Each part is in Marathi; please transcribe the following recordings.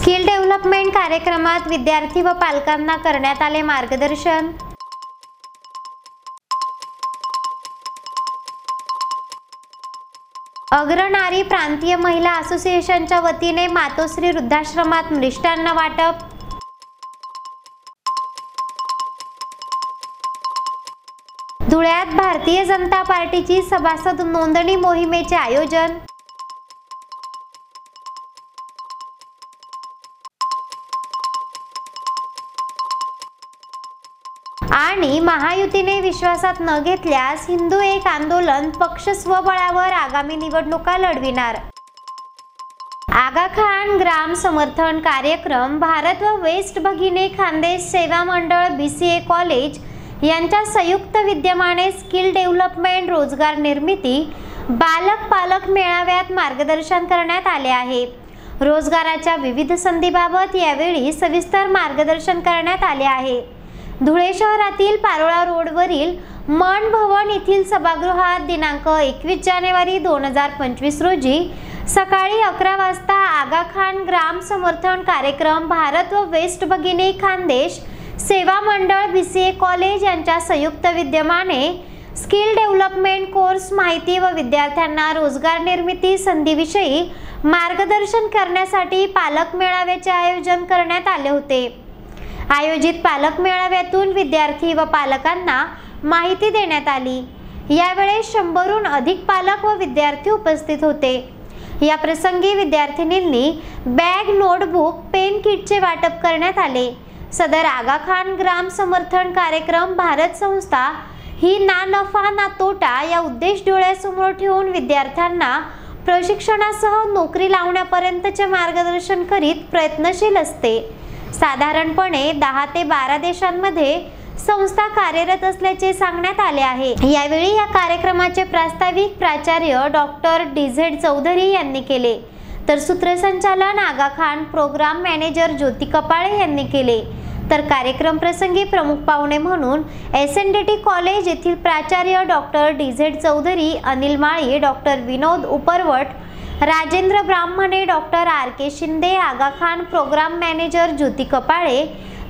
स्किल डेव्हलपमेंट कार्यक्रमात विद्यार्थी व पालकांना करण्यात आले मार्गदर्शन। अग्रनारी प्रांतीय महिला असोसिएशनच्या वतीने मातोश्री वृद्धाश्रमात मिष्टान्न वाटप। धुळ्यात भारतीय जनता पार्टीची सभासद नोंदणी मोहिमेचे आयोजन। आणि महायुतीने विश्वासात न घेतल्यास हिंदू एक आंदोलन पक्ष स्वबळावर आगामी निवडणुका लढविणार। आगा खान ग्राम समर्थन कार्यक्रम भारत व वेस्ट भगिनी खानदेश सेवा मंडळ BCA कॉलेज यांच्या संयुक्त विद्यमाने स्किल डेव्हलपमेंट रोजगार निर्मिती बालक पालक मेळाव्यात मार्गदर्शन करण्यात आले आहे। रोजगाराच्या विविध संधीबाबत यावेळी सविस्तर मार्गदर्शन करण्यात आले आहे। धुळे शहरातील पारोळा रोडवरील मन भवन येथील सभागृहात दिनांक 21 जानेवारी 2025 रोजी सकाळी 11 वाजता आगा खान ग्राम समर्थन कार्यक्रम भारत व वेस्ट भगिनी खानदेश सेवा मंडळ BCA कॉलेज यांच्या संयुक्त विद्यमाने स्किल डेव्हलपमेंट कोर्स माहिती व विद्यार्थ्यांना रोजगार निर्मिती संधीविषयी मार्गदर्शन करण्यासाठी पालक मेळाव्याचे आयोजन करण्यात आले होते। आयोजित पालक मेळाव्यातून विद्यार्थी व पालकांना माहिती देण्यात आली। यावेळी 100हून अधिक पालक व विद्यार्थी उपस्थित होते। या प्रसंगी विद्यार्थिनींनी बॅग, नोटबुक, पेन किटचे वाटप करण्यात आले। सदर आगा खान ग्राम समर्थन कार्यक्रम भारत संस्था ही ना नफा ना तोटा या उद्देश डोळ्यासमोर ठेवून विद्यार्थ्यांना प्रशिक्षणासह नोकरी लावण्यापर्यंतचे मार्गदर्शन करीत प्रयत्नशील असते। साधारणपणे 10 ते 12 देशांमध्ये संस्था कार्यरत असल्याचे सांगण्यात आले आहे। यावेळी या कार्यक्रमाचे प्रास्ताविक प्राचार्य डॉक्टर DZ चौधरी यांनी केले, तर सूत्रसंचालन आगा खान प्रोग्राम मॅनेजर ज्योती कपाळे यांनी केले। तर कार्यक्रम प्रसंगी प्रमुख पाहुणे म्हणून SNDT कॉलेज येथील प्राचार्य डॉक्टर DZ चौधरी, अनिल माळी, डॉक्टर विनोद उपरवट, राजेंद्र ब्राह्मणे, डॉक्टर RK शिंदे, आगा खान प्रोग्राम मॅनेजर ज्योती कपाळे,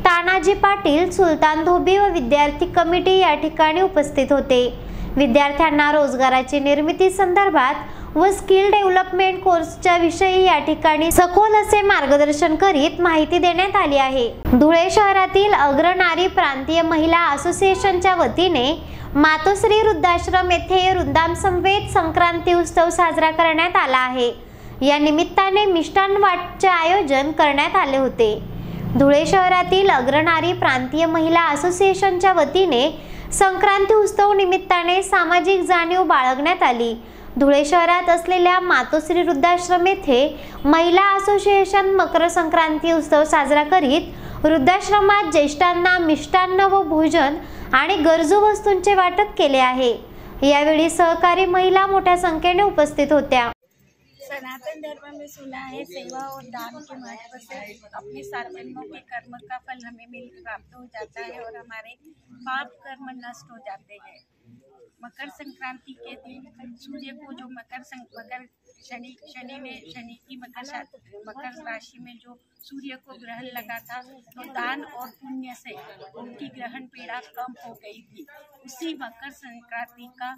तानाजी पाटील, सुलतान धोबी व विद्यार्थी कमिटी या ठिकाणी उपस्थित होते। विद्यार्थ्यांना रोजगाराची निर्मिती संदर्भात व स्किल डेव्हलपमेंट कोर्सच्या विषयी या ठिकाणी सखोल असे मार्गदर्शन करीत माहिती देण्यात आली आहे। धुळे शहरातील अग्रनारी प्रांतीय महिला असोसिएशनच्या वतीने मातोश्री वृद्धाश्रम येथे वृंदावन समवेत संक्रांती उत्सव साजरा करण्यात आला आहे। या निमित्ताने मिष्टान्न वाटपचे आयोजन करण्यात आले होते। धुळे शहरातील अग्रनारी प्रांतीय महिला असोसिएशनच्या वतीने संक्रांती उत्सव निमित्ताने सामाजिक जाणीव बाळगण्यात आली। धुळे शहरात असलेल्या मातोश्री वृद्धाश्रम येथे महिला असोसिएशन मकर संक्रांती उत्सव साजरा करीत वृद्धाश्रमात ज्येष्ठांना मिष्टान्न व भोजन आणि गरजू वस्तूंचे वाटप केले आहे। यावेळी सहकारी महिला मोठ्या संख्येने उपस्थित होत्या। सनातन धर्म में सुना है सेवा और दान के महत्व से अपने साधनों के कर्म का फल हमें प्राप्त हो जाता है और हमारे पाप कर्म नष्ट हो जाते हैं। मकर संक्रांति के दिन सूर्य को जो शनि की मकर राशि में जो सूर्य को ग्रहण लगा था, तो दान और पुण्य से उनकी ग्रहण पीड़ा कम हो गई थी। उसी मकर संक्रांति का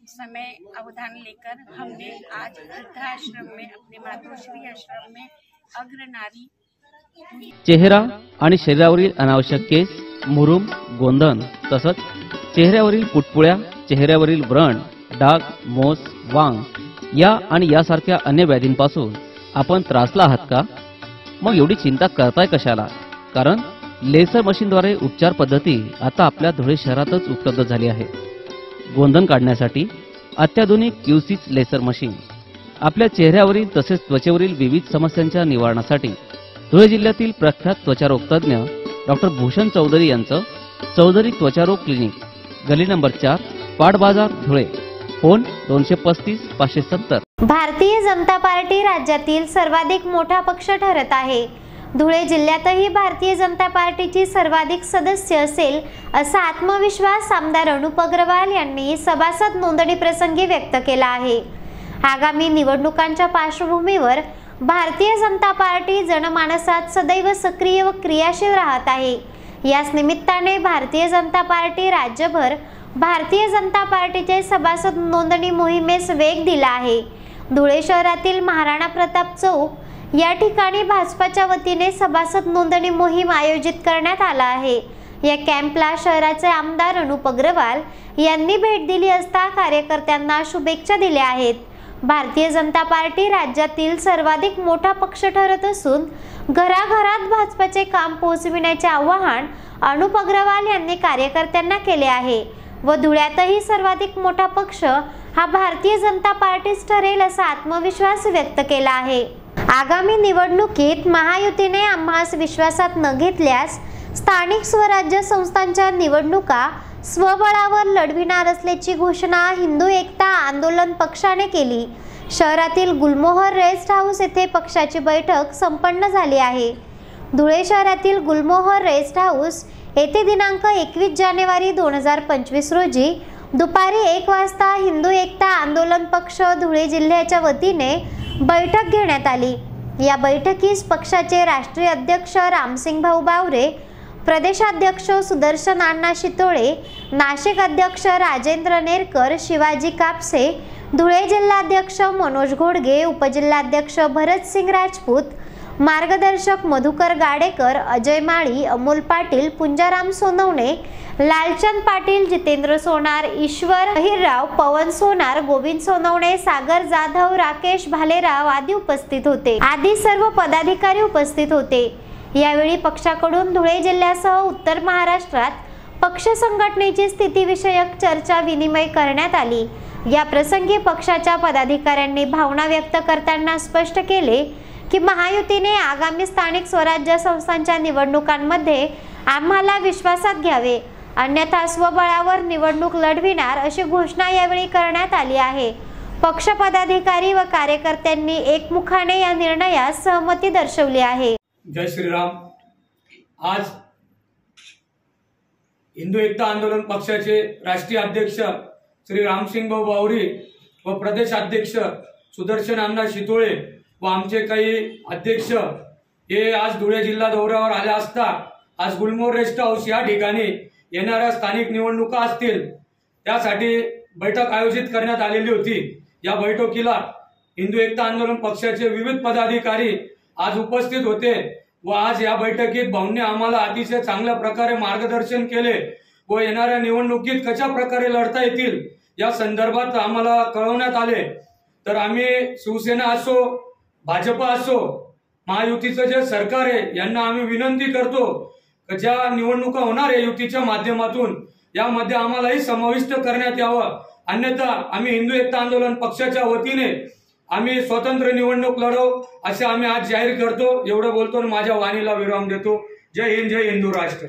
समय अवधान लेकर हमने आज वृद्धाश्रम में, अपने मातोश्री आश्रम में अग्रनारी चेहरा आणि शरीरावरील अनावश्यक केस, मुरुम, गोंधन तसंच चेहऱ्यावरील पुटपुळ्या, चेहऱ्यावरील व्रण, डाग, मोस, वांग या आणि यासारख्या अन्य व्याधींपासून आपण त्रासला आहात का? मग एवढी चिंता करताय कशाला? कारण लेसर मशीनद्वारे उपचार पद्धती आता आपल्या धुळे शहरातच उपलब्ध झाली आहे। गोंधन काढण्यासाठी अत्याधुनिक QC लेसर मशीन, आपल्या चेहऱ्यावरील तसेच त्वचेवरील विविध समस्यांच्या निवारणासाठी धुळे जिल्ह्यातील प्रख्यात त्वचारोग तज्ञ डॉक्टर भूषण चौधरी यांचं चौधरी त्वचारोग क्लिनिक, गली नंबर 4, पाट बाजार, धुळे। फोन 235 570। भारतीय जनता पार्टी राज्यातील सर्वाधिक मोठा पक्ष ठरत आहे। धुळे जिल्ह्यातही भारतीय जनता पार्टीची सर्वाधिक सदस्य असेल असा आत्मविश्वास आमदार अनुप अग्रवाल यांनी सभासद नोंदणी प्रसंगी व्यक्त केला आहे। आगामी निवडणुकांच्या पार्श्वभूमीवर भारतीय जनता पार्टी जनमानसात सदैव सक्रिय व क्रियाशील राहत आहे। याच निमित्ताने भारतीय जनता पार्टी राज्यभर भारतीय जनता पार्टीचे सभासद नोंदणी मोहिमेस वेग दिला आहे। धुळे शहरातील महाराणा प्रताप चौक या ठिकाणी भाजपाच्या वतीने सभासद नोंदणी मोहीम आयोजित करण्यात आला आहे। या कॅम्पला शहराचे आमदार अनुप अग्रवाल यांनी भेट दिली असता कार्यकर्त्यांना शुभेच्छा दिल्या आहेत। भारतीय जनता पार्टी राज्यातील सर्वाधिक मोठा पक्ष ठरत असून घराघरात भाजपाचे काम पोहोचविण्याचे आवाहन अनुप अग्रवाल यांनी कार्यकर्त्यांना केले आहे व धुळ्यातही सर्वाधिक मोठा पक्ष हा भारतीय जनता पार्टीच ठरेल असा आत्मविश्वास व्यक्त केला आहे। आगामी निवडणुकीत महायुतीने आम्हास विश्वासात न घेतल्यास स्थानिक स्वराज्य संस्थांच्या निवडणुका स्वबळावर लढविणार असल्याची घोषणा हिंदू एकता आंदोलन पक्षाने केली। शहरातील गुलमोहर रेस्ट हाऊस येथे पक्षाची बैठक संपन्न झाली आहे। धुळे शहरातील गुलमोहर रेस्ट हाऊस येथे दिनांक 21 जानेवारी 2025 रोजी दुपारी 1 वाजता हिंदू एकता आंदोलन पक्ष धुळे जिल्ह्याच्या वतीने बैठक घेण्यात आली। या बैठकीस पक्षाचे राष्ट्रीय अध्यक्ष रामसिंग भाऊ बावरे, प्रदेशाध्यक्ष सुदर्शन अण्णा शितोळे, नाशिक अध्यक्ष राजेंद्र नेरकर, शिवाजी कापसे, धुळे जिल्हाध्यक्ष मनोज घोडगे, उपजिल्हाध्यक्ष भरतसिंग राजपूत, मार्गदर्शक मधुकर गाडेकर, अजय माळी, अमोल पाटील, पुंजाराम सोनवणे, लालचंद पाटील, जितेंद्र सोनार, ईश्वर अहिरराव, पवन सोनार, गोविंद सोनवणे, सागर जाधव, राकेश भालेराव आदी उपस्थित होते। आदी सर्व पदाधिकारी उपस्थित होते। यावेळी पक्षाकडून धुळे जिल्ह्यासह उत्तर महाराष्ट्रात पक्ष संघटनेची स्थितीविषयक चर्चा विनिमय करण्यात आली। या प्रसंगी पक्षाच्या पदाधिकाऱ्यांनी भावना व्यक्त करताना स्पष्ट केले की महायुतीने आगामी स्थानिक स्वराज्य संस्थांच्या निवडणुकांमध्ये आम्हाला विश्वासात घ्यावे, अन्यथा स्वबळावर निवडणूक लढविणार अशी घोषणा यावेळी करण्यात आली आहे। पक्ष पदाधिकारी व कार्यकर्त्यांनी एकमुखाने या निर्णयास सहमती दर्शवली आहे। जय श्रीराम। आज हिंदू एकता आंदोलन पक्षाचे राष्ट्रीय अध्यक्ष श्री रामसिंग भाऊ बावरे व प्रदेश अध्यक्ष सुदर्शन अण्णा शितोळे व आमचे काही अध्यक्ष हे आज धुळे जिल्हा दौऱ्यावर आले असता आज गुलमोहर रेस्ट हाऊस या ठिकाणी येणाऱ्या स्थानिक निवडणुका असतील त्यासाठी बैठक आयोजित करण्यात आलेली होती। या बैठकीला हिंदू एकता आंदोलन पक्षाचे विविध पदाधिकारी आज उपस्थित होते व आज या बैठकीत भाऊंनी आम्हाला अतिशय चांगल्या प्रकारे मार्गदर्शन केले व येणाऱ्या निवडणुकीत कशा प्रकारे लढता येतील या संदर्भात आम्हाला कळवण्यात आले। तर आम्ही शिवसेना असो भाजपा असो महायुतीचं जे सरकार आहे यांना आम्ही विनंती करतो की ज्या निवडणुका होणार आहे युतीच्या माध्यमातून यामध्ये आम्हालाही समाविष्ट करण्यात यावं, अन्यथा आम्ही हिंदू एकता आंदोलन पक्षाच्या वतीने आम्ही स्वतंत्र निवडणूक लढवू असे आम्ही आज जाहीर करतो। एवढं बोलतो आणि माझ्या वाणीला विराम देतो। जय हिंद, जय हिंदू राष्ट्र।